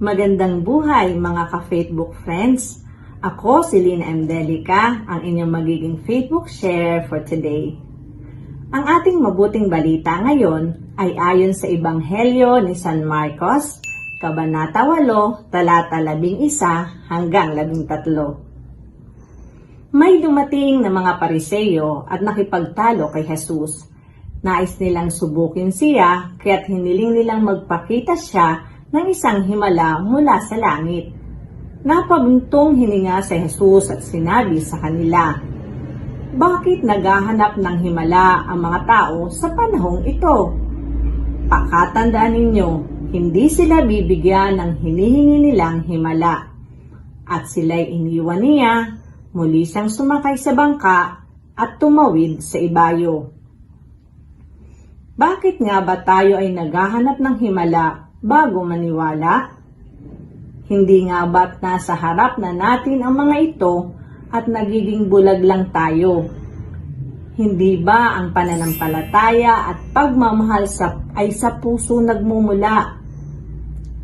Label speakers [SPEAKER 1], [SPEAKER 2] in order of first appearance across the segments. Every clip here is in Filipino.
[SPEAKER 1] Magandang buhay mga ka-Facebook friends! Ako si Lina M. Delica, ang inyong magiging Facebook share for today. Ang ating mabuting balita ngayon ay ayon sa Ebanghelyo ni San Marcos, Kabanata 8, talata 11 hanggang 13. May dumating na mga Pariseyo at nakipagtalo kay Jesus. Nais nilang subukin siya, kaya't hiniling nilang magpakita siya ng isang himala mula sa langit. Napabuntong hininga si Jesus at sinabi sa kanila, "Bakit naghahanap ng himala ang mga tao sa panahong ito? Pakatandaan ninyo, hindi sila bibigyan ng hinihingi nilang himala." At sila'y iniwan niya, muli siyang sumakay sa bangka at tumawid sa ibayo. Bakit nga ba tayo ay naghahanap ng himala bago maniwala? Hindi nga ba't nasa harap na natin ang mga ito at nagiging bulag lang tayo? Hindi ba ang pananampalataya at pagmamahal ay sa puso nagmumula?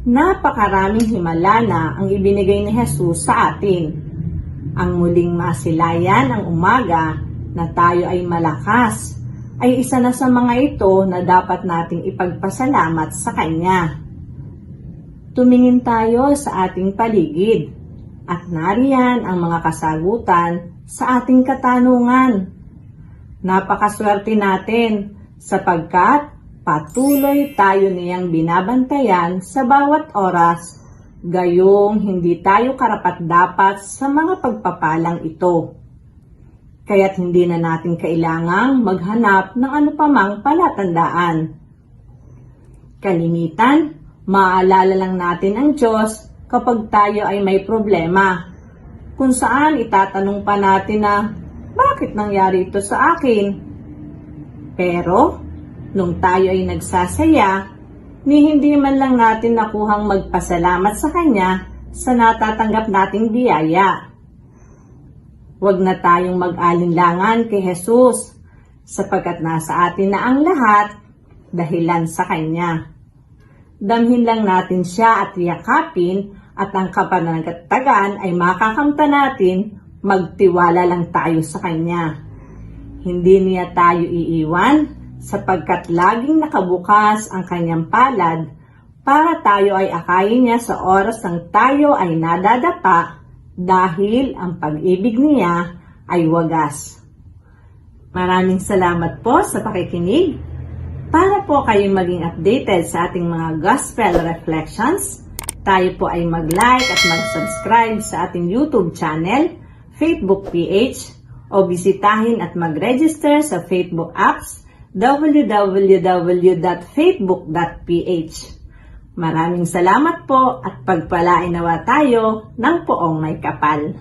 [SPEAKER 1] Napakaraming himala na ang ibinigay ni Jesus sa atin. Ang muling masilayan ang umaga na tayo ay malakas ay isa na sa mga ito na dapat nating ipagpasalamat sa Kanya. Tumingin tayo sa ating paligid at nariyan ang mga kasagutan sa ating katanungan. Napakaswerte natin sapagkat patuloy tayo niyang binabantayan sa bawat oras, gayong hindi tayo karapat-dapat sa mga pagpapalang ito. Kaya't hindi na natin kailangang maghanap ng anupamang palatandaan. Kalimitan, maaalala lang natin ang Diyos kapag tayo ay may problema, kung saan itatanong pa natin na, bakit nangyari ito sa akin? Pero, nung tayo ay nagsasaya, ni hindi man lang natin nakuhang magpasalamat sa Kanya sa natatanggap nating biyaya. Huwag na tayong mag-alinlangan kay Jesus, sapagkat nasa atin na ang lahat dahilan sa Kanya. Damhin lang natin siya at yakapin, at ang kapanagatagan ay makakamta natin, magtiwala lang tayo sa Kanya. Hindi niya tayo iiwan, sapagkat laging nakabukas ang Kanyang palad para tayo ay akayin niya sa oras ng tayo ay nadadapa, dahil ang pag-ibig niya ay wagas. Maraming salamat po sa pakikinig. Para po kayong maging updated sa ating mga Gospel Reflections, tayo po ay mag-like at mag-subscribe sa ating YouTube channel, Facebook PH, o bisitahin at mag-register sa Facebook apps, www.facebook.ph. Maraming salamat po at pagpalain nawa tayo ng poong may kapal.